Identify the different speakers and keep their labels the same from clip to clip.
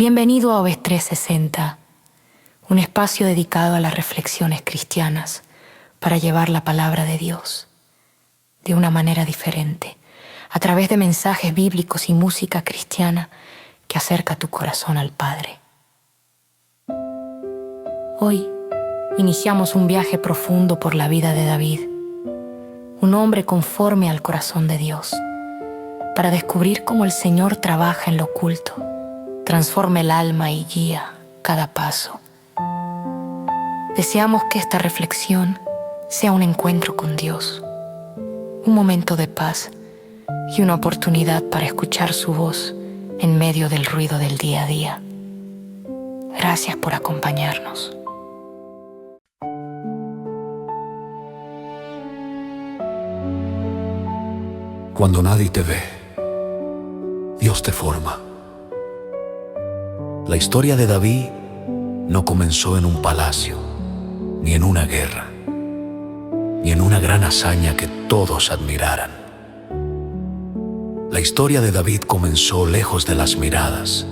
Speaker 1: Bienvenido a OVES 360, un espacio dedicado a las reflexiones cristianas para llevar la palabra de Dios de una manera diferente, a través de mensajes bíblicos y música cristiana que acerca tu corazón al Padre. Hoy iniciamos un viaje profundo por la vida de David, un hombre conforme al corazón de Dios, para descubrir cómo el Señor trabaja en lo oculto, transforma el alma y guía cada paso. Deseamos que esta reflexión sea un encuentro con Dios, un momento de paz y una oportunidad para escuchar su voz en medio del ruido del día a día. Gracias por acompañarnos.
Speaker 2: Cuando nadie te ve, Dios te forma. La historia de David no comenzó en un palacio, ni en una guerra, ni en una gran hazaña que todos admiraran. La historia de David comenzó lejos de las miradas,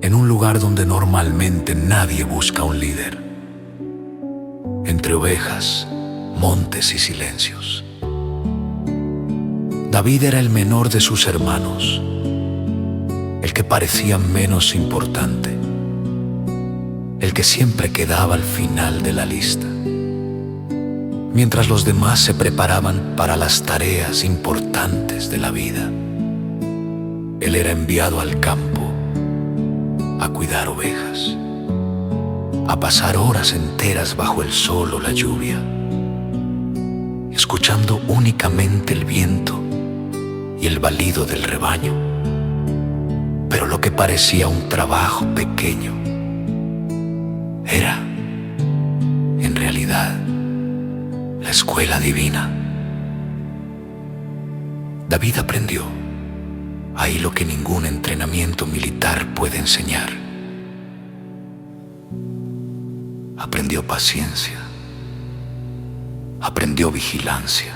Speaker 2: en un lugar donde normalmente nadie busca un líder, entre ovejas, montes y silencios. David era el menor de sus hermanos, el que parecía menos importante, el que siempre quedaba al final de la lista. Mientras los demás se preparaban para las tareas importantes de la vida, él era enviado al campo a cuidar ovejas, a pasar horas enteras bajo el sol o la lluvia, escuchando únicamente el viento y el balido del rebaño. Pero lo que parecía un trabajo pequeño era, en realidad, la escuela divina. David aprendió ahí lo que ningún entrenamiento militar puede enseñar. Aprendió paciencia, aprendió vigilancia,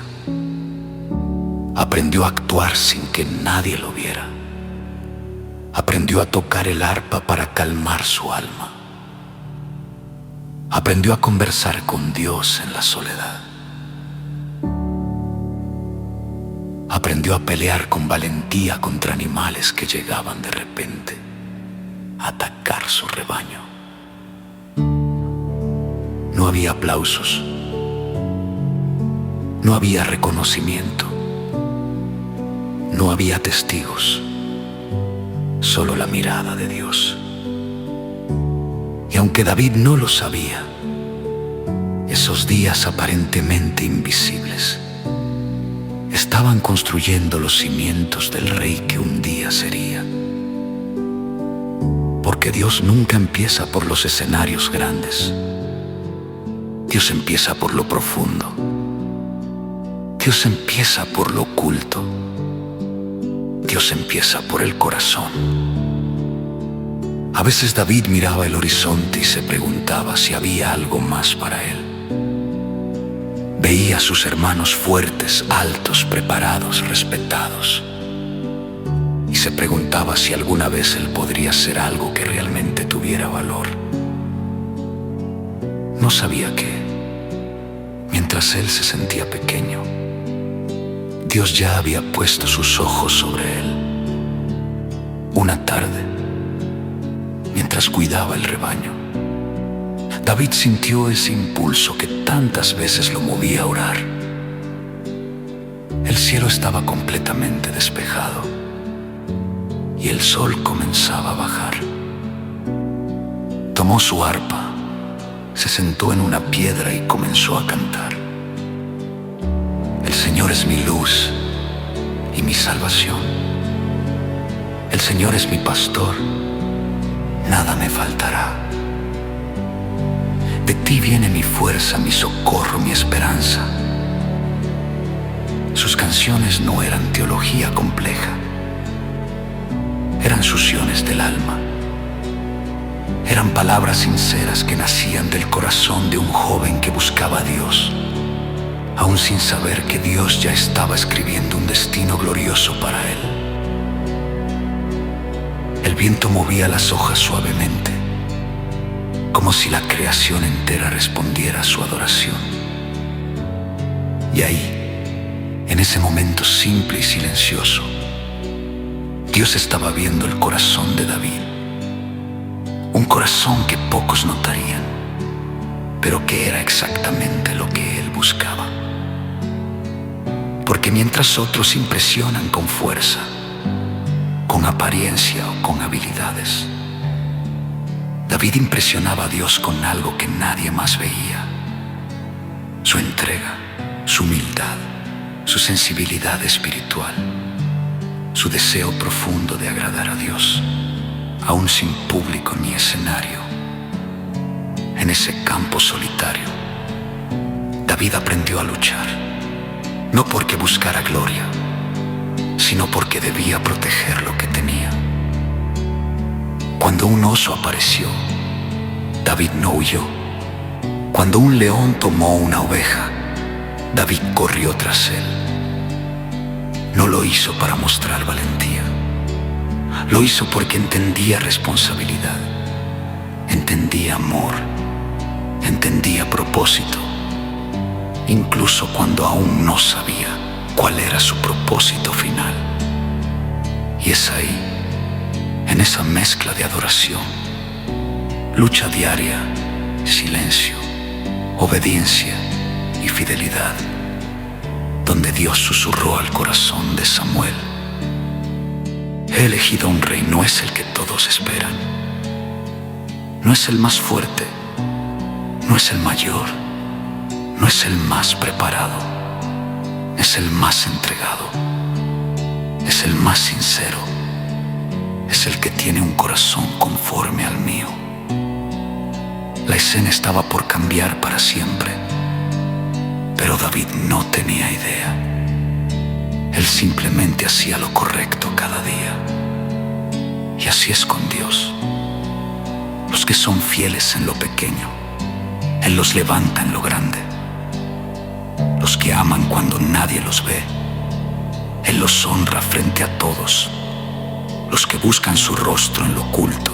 Speaker 2: aprendió a actuar sin que nadie lo viera. Aprendió a tocar el arpa para calmar su alma. Aprendió a conversar con Dios en la soledad. Aprendió a pelear con valentía contra animales que llegaban de repente a atacar su rebaño. No había aplausos, no había reconocimiento, no había testigos, solo la mirada de Dios. Y aunque David no lo sabía, esos días aparentemente invisibles estaban construyendo los cimientos del rey que un día sería. Porque Dios nunca empieza por los escenarios grandes. Dios empieza por lo profundo. Dios empieza por lo oculto. Dios empieza por el corazón. A veces David miraba el horizonte y se preguntaba si había algo más para él. Veía a sus hermanos fuertes, altos, preparados, respetados, y se preguntaba si alguna vez él podría hacer algo que realmente tuviera valor. No sabía que, mientras él se sentía pequeño, Dios ya había puesto sus ojos sobre él. Una tarde, mientras cuidaba el rebaño, David sintió ese impulso que tantas veces lo movía a orar. El cielo estaba completamente despejado y el sol comenzaba a bajar. Tomó su arpa, se sentó en una piedra y comenzó a cantar. El Señor es mi luz y mi salvación. El Señor es mi pastor, nada me faltará. De ti viene mi fuerza, mi socorro, mi esperanza. Sus canciones no eran teología compleja, eran succiones del alma. Eran palabras sinceras que nacían del corazón de un joven que buscaba a Dios, aún sin saber que Dios ya estaba escribiendo un destino glorioso para él. El El viento movía las hojas suavemente, como si la creación entera respondiera a su adoración. Y ahí, en ese momento simple y silencioso, Dios estaba viendo el corazón de David. Un corazón que pocos notarían, pero que era exactamente lo que él buscaba. Porque mientras otros impresionan con fuerza, con apariencia o con habilidades, David impresionaba a Dios con algo que nadie más veía: su entrega, su humildad, su sensibilidad espiritual, su deseo profundo de agradar a Dios, aún sin público ni escenario. En ese campo solitario, David aprendió a luchar, no porque buscara gloria, sino porque debía proteger lo que tenía. Cuando un oso apareció, David no huyó. Cuando un león tomó una oveja, David corrió tras él. No lo hizo para mostrar valentía. Lo hizo porque entendía responsabilidad, entendía amor, entendía propósito, incluso cuando aún no sabía cuál era su propósito final. Y es ahí, en esa mezcla de adoración, lucha diaria, silencio, obediencia y fidelidad, donde Dios susurró al corazón de Samuel: he elegido un rey, no es el que todos esperan, no es el más fuerte, no es el mayor, no es el más preparado, es el más entregado, es el más sincero, es el que tiene un corazón conforme al mío. La escena estaba por cambiar para siempre, pero David no tenía idea. Él simplemente hacía lo correcto cada día. Y así es con Dios. Los que son fieles en lo pequeño, Él los levanta en lo grande. Los que aman cuando nadie los ve, Él los honra frente a todos. Los que buscan su rostro en lo oculto,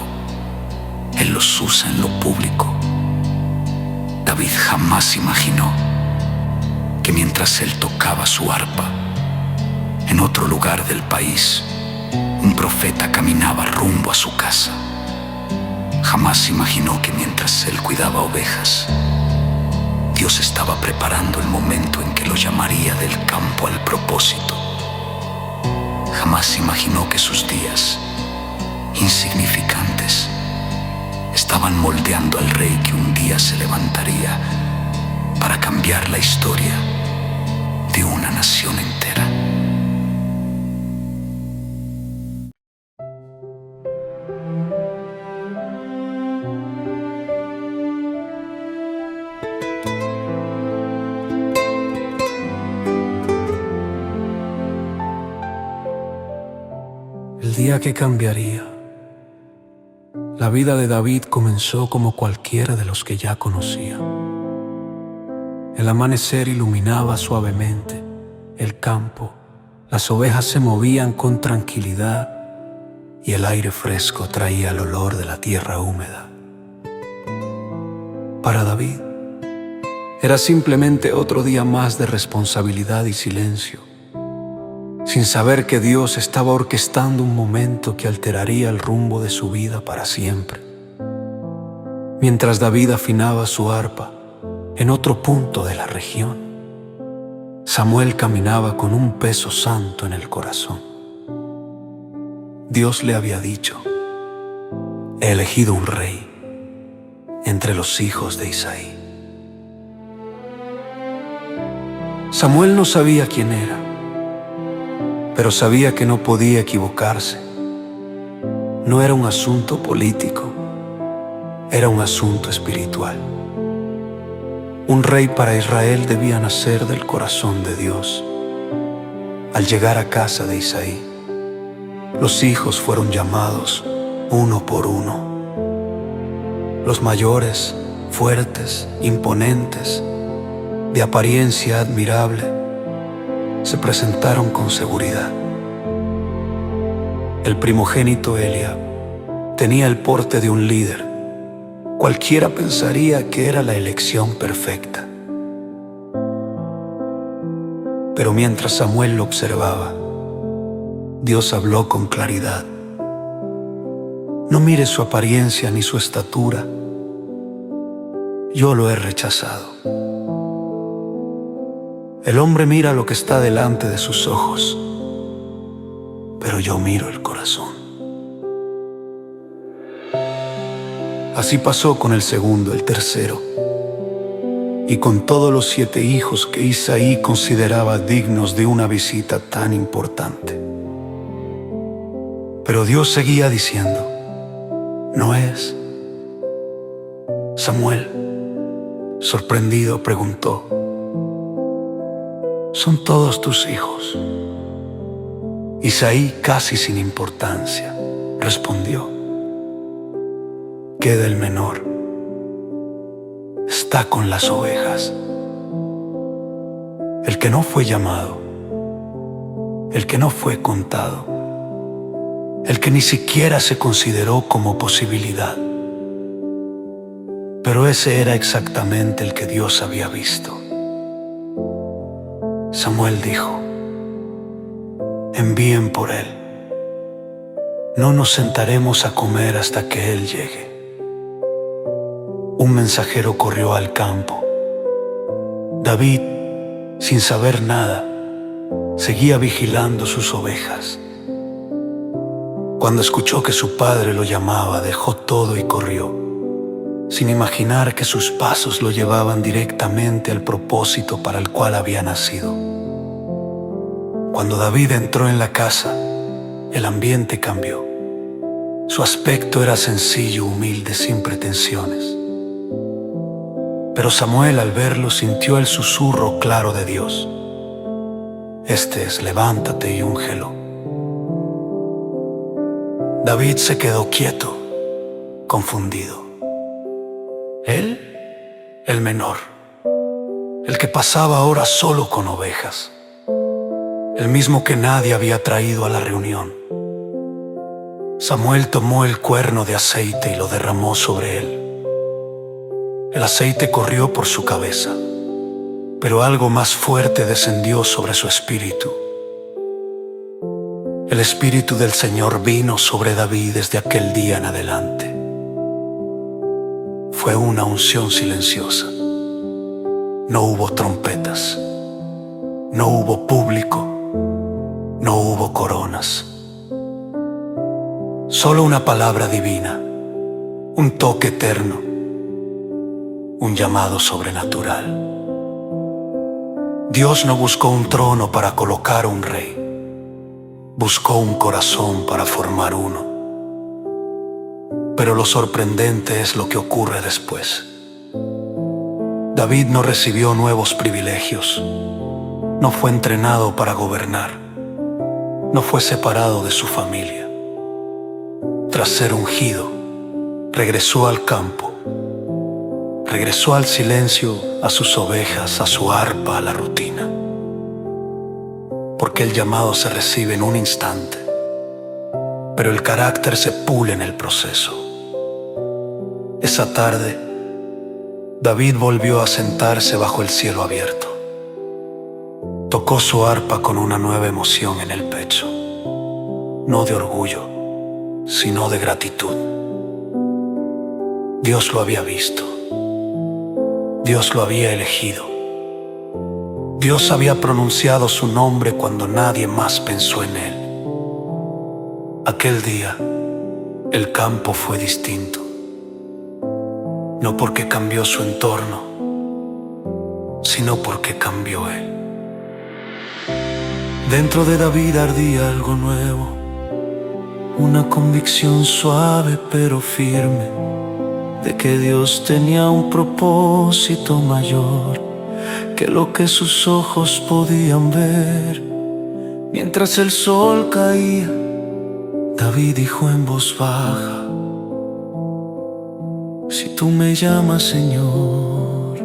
Speaker 2: Él los usa en lo público. David jamás imaginó que mientras él tocaba su arpa, en otro lugar del país, un profeta caminaba rumbo a su casa. Jamás imaginó que mientras él cuidaba ovejas, Dios estaba preparando el momento en que lo llamaría del campo al propósito. Jamás imaginó que sus días, insignificantes, estaban moldeando al rey que un día se levantaría para cambiar la historia de una nación entera.
Speaker 3: El día que cambiaría. La vida de David comenzó como cualquiera de los que ya conocía. El amanecer iluminaba suavemente el campo, las ovejas se movían con tranquilidad y el aire fresco traía el olor de la tierra húmeda. Para David, era simplemente otro día más de responsabilidad y silencio, sin saber que Dios estaba orquestando un momento que alteraría el rumbo de su vida para siempre. Mientras David afinaba su arpa en otro punto de la región, Samuel caminaba con un peso santo en el corazón. Dios le había dicho: he elegido un rey entre los hijos de Isaí. Samuel no sabía quién era, pero sabía que no podía equivocarse. No era un asunto político, era un asunto espiritual. Un rey para Israel debía nacer del corazón de Dios. Al llegar a casa de Isaí, los hijos fueron llamados uno por uno. Los mayores, fuertes, imponentes, de apariencia admirable, se presentaron con seguridad. El primogénito Eliab tenía el porte de un líder. Cualquiera pensaría que era la elección perfecta. Pero mientras Samuel lo observaba, Dios habló con claridad. No mires su apariencia ni su estatura. Yo lo he rechazado. El hombre mira lo que está delante de sus ojos, pero yo miro el corazón. Así pasó con el segundo, el tercero, y con todos los 7 hijos que Isaí consideraba dignos de una visita tan importante. Pero Dios seguía diciendo: ¿no es? Samuel, sorprendido, preguntó: ¿son todos tus hijos? Isaí, casi sin importancia, respondió: queda el menor, está con las ovejas. El que no fue llamado, el que no fue contado, el que ni siquiera se consideró como posibilidad. Pero ese era exactamente el que Dios había visto. Samuel dijo: envíen por él. No nos sentaremos a comer hasta que él llegue. Un mensajero corrió al campo. David, sin saber nada, seguía vigilando sus ovejas. Cuando escuchó que su padre lo llamaba, dejó todo y corrió, sin imaginar que sus pasos lo llevaban directamente al propósito para el cual había nacido. Cuando David entró en la casa, el ambiente cambió. Su aspecto era sencillo, humilde, sin pretensiones. Pero Samuel, al verlo, sintió el susurro claro de Dios: este es, levántate y úngelo. David se quedó quieto, confundido. Él, el menor, el que pasaba horas solo con ovejas, el mismo que nadie había traído a la reunión. Samuel tomó el cuerno de aceite y lo derramó sobre él. El aceite corrió por su cabeza, pero algo más fuerte descendió sobre su espíritu. El Espíritu del Señor vino sobre David desde aquel día en adelante. Fue una unción silenciosa. No hubo trompetas, no hubo público, no hubo coronas. Solo una palabra divina, un toque eterno, un llamado sobrenatural. Dios no buscó un trono para colocar un rey. Buscó un corazón para formar uno. Pero lo sorprendente es lo que ocurre después. David no recibió nuevos privilegios. No fue entrenado para gobernar. No fue separado de su familia. Tras ser ungido, regresó al campo. Regresó al silencio, a sus ovejas, a su arpa, a la rutina. Porque el llamado se recibe en un instante, pero el carácter se pule en el proceso. Esa tarde, David volvió a sentarse bajo el cielo abierto. Tocó su arpa con una nueva emoción en el pecho, no de orgullo, sino de gratitud. Dios lo había visto. Dios lo había elegido. Dios había pronunciado su nombre cuando nadie más pensó en él. Aquel día, el campo fue distinto. No porque cambió su entorno, sino porque cambió él. Dentro de David ardía algo nuevo, una convicción suave pero firme, de que Dios tenía un propósito mayor que lo que sus ojos podían ver. Mientras el sol caía, David dijo en voz baja: si tú me llamas, Señor,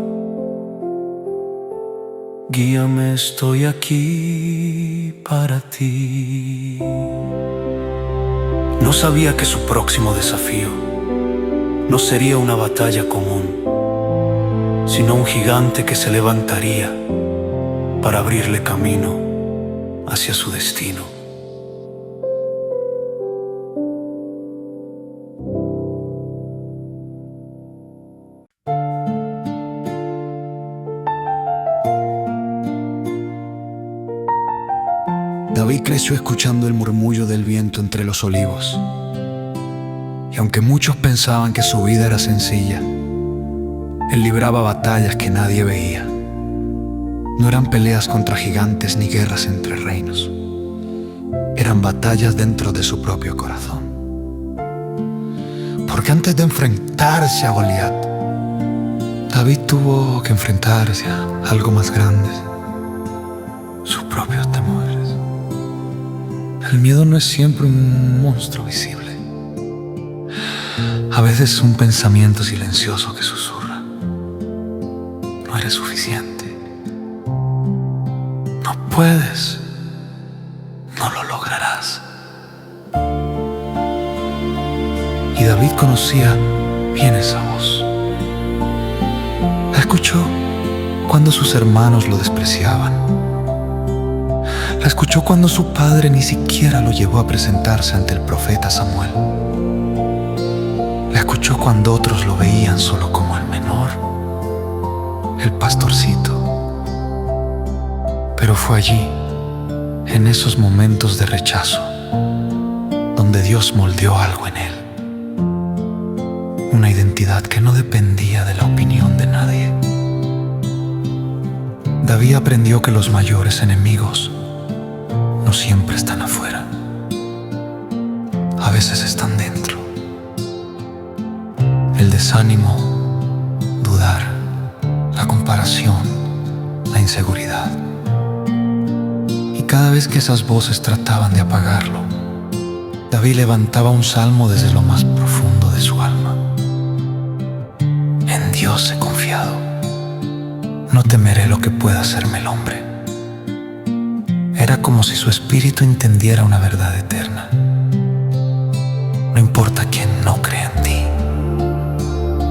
Speaker 3: guíame, estoy aquí para ti. No sabía que su próximo desafío no sería una batalla común, sino un gigante que se levantaría para abrirle camino hacia su destino.
Speaker 2: David creció escuchando el murmullo del viento entre los olivos. Y aunque muchos pensaban que su vida era sencilla, él libraba batallas que nadie veía. No eran peleas contra gigantes ni guerras entre reinos. Eran batallas dentro de su propio corazón. Porque antes de enfrentarse a Goliat, David tuvo que enfrentarse a algo más grande: sus propios temores. El miedo no es siempre un monstruo visible. A veces es un pensamiento silencioso que susurra: no eres suficiente, no puedes, no lo lograrás. Y David conocía bien esa voz. La escuchó cuando sus hermanos lo despreciaban. La escuchó cuando su padre ni siquiera lo llevó a presentarse ante el profeta Samuel. La escuchó cuando otros lo veían solo como el menor, el pastorcito. Pero fue allí, en esos momentos de rechazo, donde Dios moldeó algo en él. Una identidad que no dependía de la opinión de nadie. David aprendió que los mayores enemigos no siempre están afuera. A veces están dentro. El desánimo, dudar, la comparación, la inseguridad. Y cada vez que esas voces trataban de apagarlo, David levantaba un salmo desde lo más profundo de su alma. En Dios he confiado. No temeré lo que pueda hacerme el hombre. Era como si su espíritu entendiera una verdad eterna. No importa quién no cree en ti,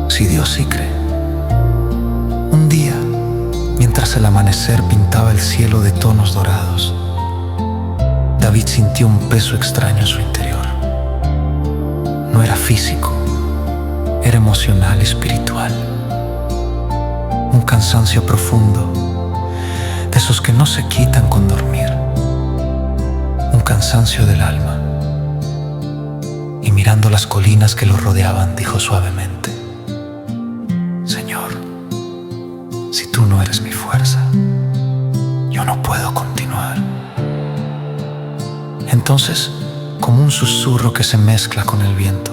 Speaker 2: si Dios sí cree. Un día, mientras el amanecer pintaba el cielo de tonos dorados, David sintió un peso extraño en su interior. No era físico, era emocional y espiritual. Un cansancio profundo, de esos que no se quitan con dormir. Un cansancio del alma. Y mirando las colinas que lo rodeaban, dijo suavemente: Señor, si tú no eres mi fuerza, yo no puedo continuar. Entonces, como un susurro que se mezcla con el viento,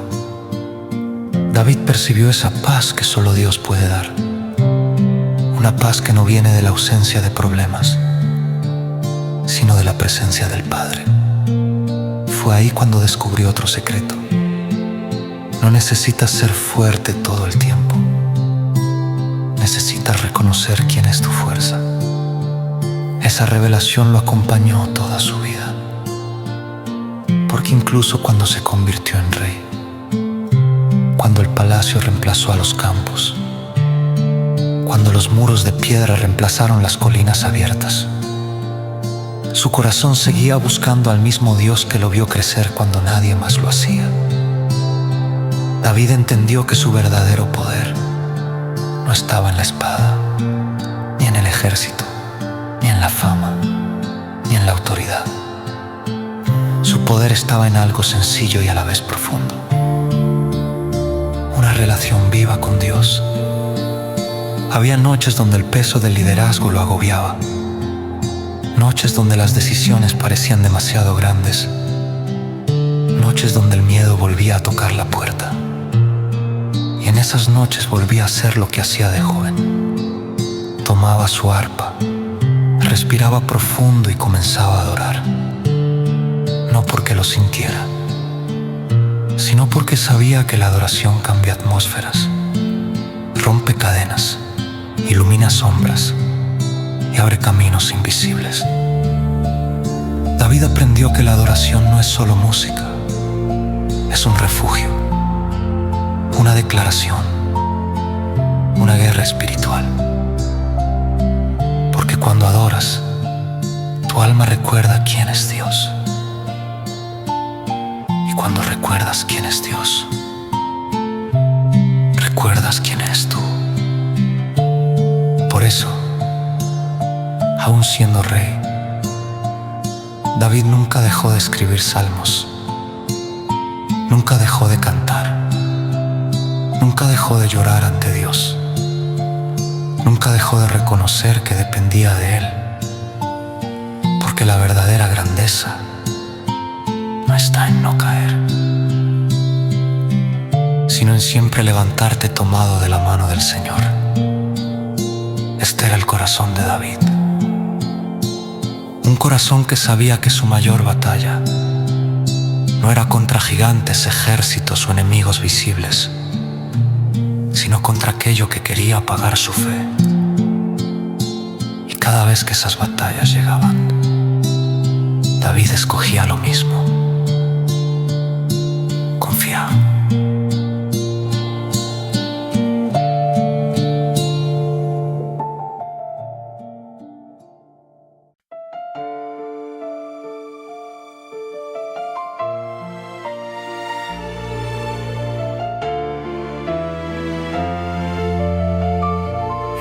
Speaker 2: David percibió esa paz que solo Dios puede dar. Una paz que no viene de la ausencia de problemas, sino de la presencia del Padre. Fue ahí cuando descubrió otro secreto. No necesitas ser fuerte todo el tiempo. Necesitas reconocer quién es tu fuerza. Esa revelación lo acompañó toda su vida. Porque incluso cuando se convirtió en rey, cuando el palacio reemplazó a los campos, cuando los muros de piedra reemplazaron las colinas abiertas, su corazón seguía buscando al mismo Dios que lo vio crecer cuando nadie más lo hacía. David entendió que su verdadero poder no estaba en la espada, ni en el ejército, ni en la fama, ni en la autoridad. Su poder estaba en algo sencillo y a la vez profundo. Una relación viva con Dios. Había noches donde el peso del liderazgo lo agobiaba. Noches donde las decisiones parecían demasiado grandes. Noches donde el miedo volvía a tocar la puerta. Y en esas noches volvía a hacer lo que hacía de joven. Tomaba su arpa, respiraba profundo y comenzaba a adorar. No porque lo sintiera, sino porque sabía que la adoración cambia atmósferas, rompe cadenas, ilumina sombras y abre caminos invisibles. David aprendió que la adoración no es solo música, es un refugio, una declaración, una guerra espiritual. Porque cuando adoras, tu alma recuerda quién es Dios. Y cuando recuerdas quién es Dios, recuerdas quién eres tú. Por eso, aún siendo rey, David nunca dejó de escribir salmos, nunca dejó de cantar, nunca dejó de llorar ante Dios, nunca dejó de reconocer que dependía de Él, porque la verdadera grandeza no está en no caer, sino en siempre levantarte tomado de la mano del Señor. Este era el corazón de David. Un corazón que sabía que su mayor batalla no era contra gigantes, ejércitos o enemigos visibles, sino contra aquello que quería apagar su fe. Y cada vez que esas batallas llegaban, David escogía lo mismo: confiar.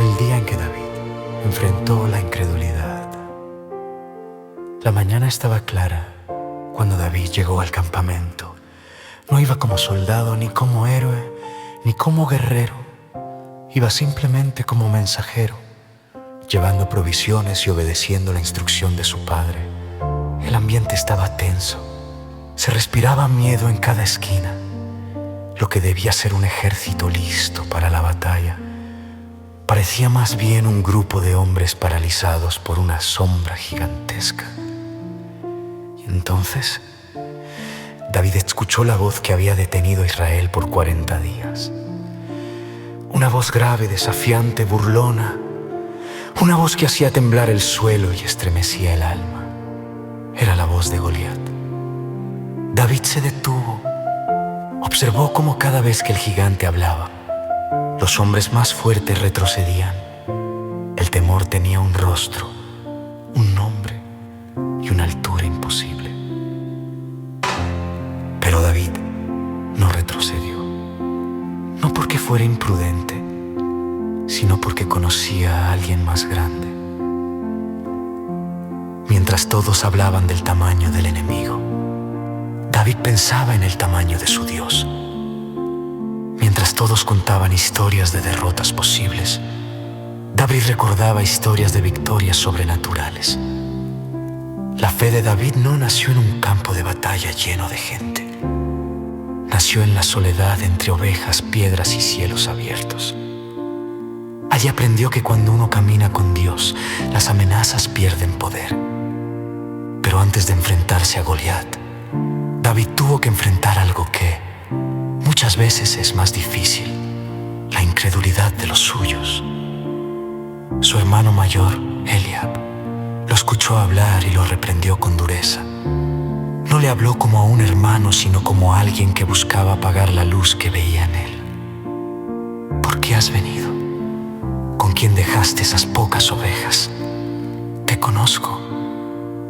Speaker 3: El día en que David enfrentó la incredulidad. La mañana estaba clara cuando David llegó al campamento. No iba como soldado, ni como héroe, ni como guerrero. Iba simplemente como mensajero, llevando provisiones y obedeciendo la instrucción de su padre. El ambiente estaba tenso. Se respiraba miedo en cada esquina. Lo que debía ser un ejército listo para la batalla parecía más bien un grupo de hombres paralizados por una sombra gigantesca. Y entonces, David escuchó la voz que había detenido a Israel por 40 días. Una voz grave, desafiante, burlona. Una voz que hacía temblar el suelo y estremecía el alma. Era la voz de Goliat. David se detuvo. Observó cómo cada vez que el gigante hablaba, los hombres más fuertes retrocedían. El temor tenía un rostro, un nombre y una altura imposible. Pero David no retrocedió. No porque fuera imprudente, sino porque conocía a alguien más grande. Mientras todos hablaban del tamaño del enemigo, David pensaba en el tamaño de su Dios. Mientras todos contaban historias de derrotas posibles, David recordaba historias de victorias sobrenaturales. La fe de David no nació en un campo de batalla lleno de gente. Nació en la soledad entre ovejas, piedras y cielos abiertos. Allí aprendió que cuando uno camina con Dios, las amenazas pierden poder. Pero antes de enfrentarse a Goliat, David tuvo que enfrentar algo que muchas veces es más difícil: la incredulidad de los suyos. Su hermano mayor, Eliab, lo escuchó hablar y lo reprendió con dureza. No le habló como a un hermano, sino como a alguien que buscaba apagar la luz que veía en él. ¿Por qué has venido? ¿Con quién dejaste esas pocas ovejas? Te conozco.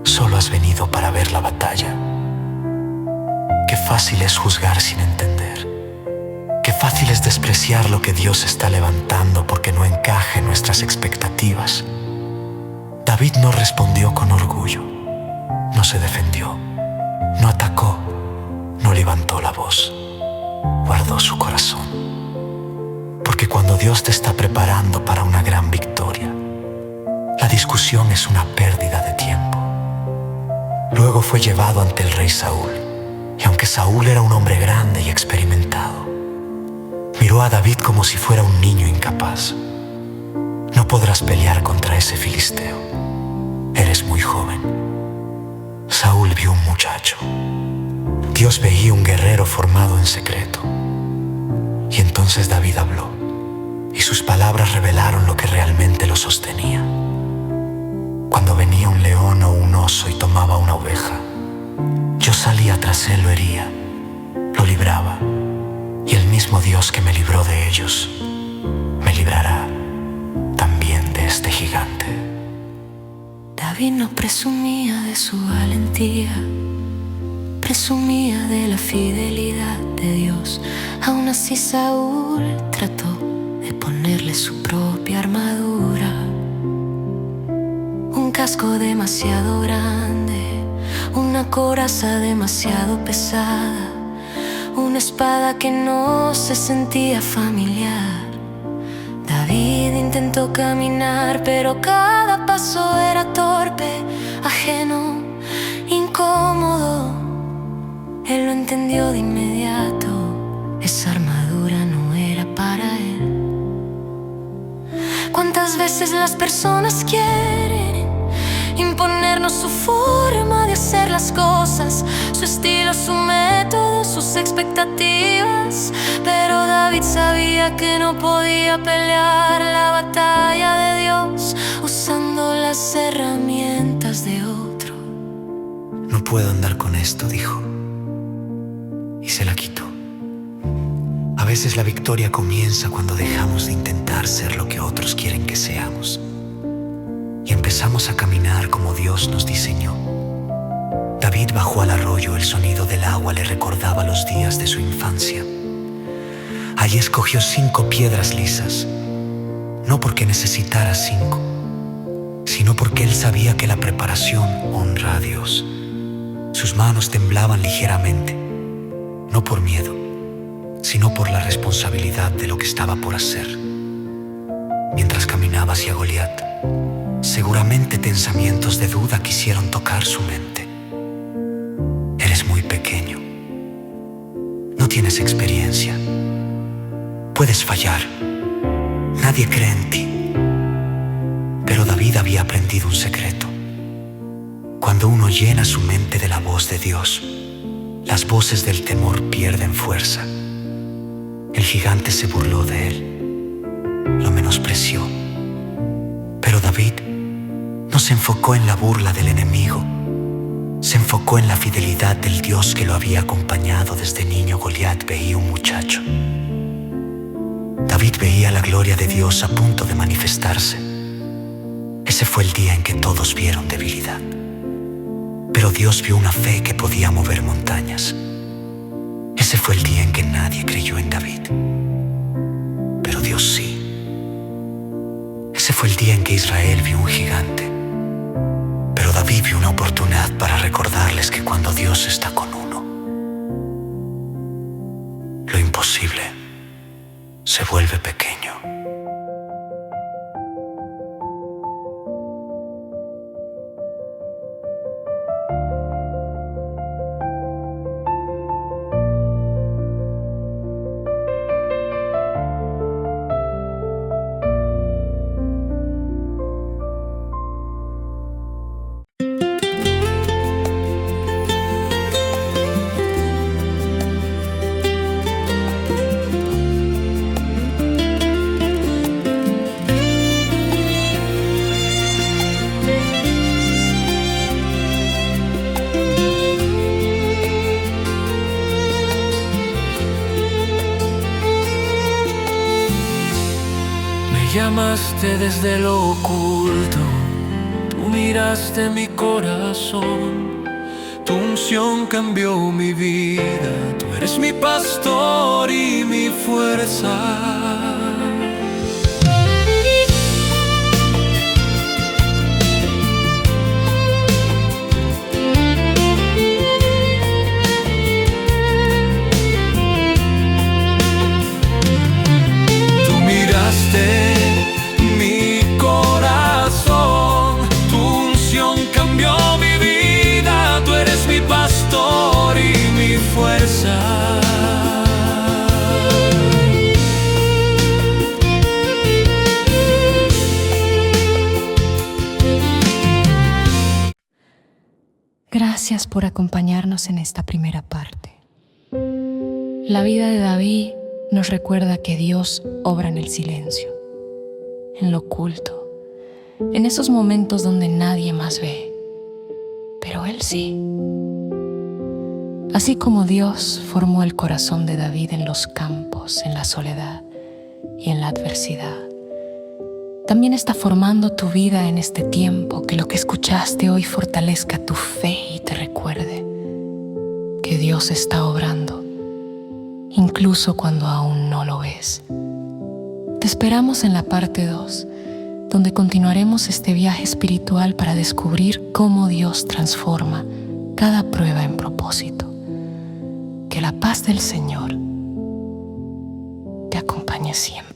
Speaker 3: Solo has venido para ver la batalla. Qué fácil es juzgar sin entender. Qué fácil es despreciar lo que Dios está levantando porque no encaja en nuestras expectativas. David no respondió con orgullo, no se defendió, no atacó, no levantó la voz, guardó su corazón. Porque cuando Dios te está preparando para una gran victoria, la discusión es una pérdida de tiempo. Luego fue llevado ante el rey Saúl, y aunque Saúl era un hombre grande y experimentado, miró a David como si fuera un niño incapaz. No podrás pelear contra ese filisteo. Eres muy joven. Saúl vio un muchacho. Dios veía un guerrero formado en secreto. Y entonces David habló, y sus palabras revelaron lo que realmente lo sostenía. Cuando venía un león o un oso y tomaba una oveja, yo salía tras él, lo hería, lo libraba, y el mismo Dios que me libró de ellos, me librará también de este gigante.
Speaker 1: David no presumía de su valentía, presumía de la fidelidad de Dios. Aún así Saúl trató de ponerle su propia armadura, un casco demasiado grande, una coraza demasiado pesada, una espada que no se sentía familiar. David intentó caminar, pero cada paso era torpe, ajeno, incómodo. Él lo entendió de inmediato, esa armadura no era para él. ¿Cuántas veces las personas quieren imponernos su forma de hacer las cosas, su estilo, su método, sus expectativas? Pero David sabía que no podía pelear la batalla de Dios usando las herramientas de otro.
Speaker 3: No puedo andar con esto, dijo, y se la quitó. A veces la victoria comienza cuando dejamos de intentar ser lo que otros quieren que seamos y empezamos a caminar como Dios nos diseñó. David bajó al arroyo, el sonido del agua le recordaba los días de su infancia. Allí escogió 5 piedras lisas, no porque necesitara 5, sino porque él sabía que la preparación honra a Dios. Sus manos temblaban ligeramente, no por miedo, sino por la responsabilidad de lo que estaba por hacer. Mientras caminaba hacia Goliat, seguramente pensamientos de duda quisieron tocar su mente. Eres muy pequeño, no tienes experiencia, puedes fallar, nadie cree en ti. Pero David había aprendido un secreto. Cuando uno llena su mente de la voz de Dios, las voces del temor pierden fuerza. El gigante se burló de él, lo menospreció. Pero David no se enfocó en la burla del enemigo, se enfocó en la fidelidad del Dios que lo había acompañado desde niño. Goliat veía un muchacho. David veía la gloria de Dios a punto de manifestarse. Ese fue el día en que todos vieron debilidad. Pero Dios vio una fe que podía mover montañas. Ese fue el día en que nadie creyó en David, pero Dios sí. Ese fue el día en que Israel vio un gigante, pero David vio una oportunidad para recordarles que cuando Dios está con uno, lo imposible se vuelve pequeño.
Speaker 4: Llamaste desde lo oculto, tú miraste mi corazón, tu unción cambió mi vida, tú eres mi pastor y mi fuerza.
Speaker 1: Gracias por acompañarnos en esta primera parte. La vida de David nos recuerda que Dios obra en el silencio, en lo oculto, en esos momentos donde nadie más ve, pero Él sí. Así como Dios formó el corazón de David en los campos, en la soledad y en la adversidad, también está formando tu vida en este tiempo. Que lo que escuchaste hoy fortalezca tu fe y te recuerde que Dios está obrando, incluso cuando aún no lo ves. Te esperamos en la parte 2, donde continuaremos este viaje espiritual para descubrir cómo Dios transforma cada prueba en propósito. Que la paz del Señor te acompañe siempre.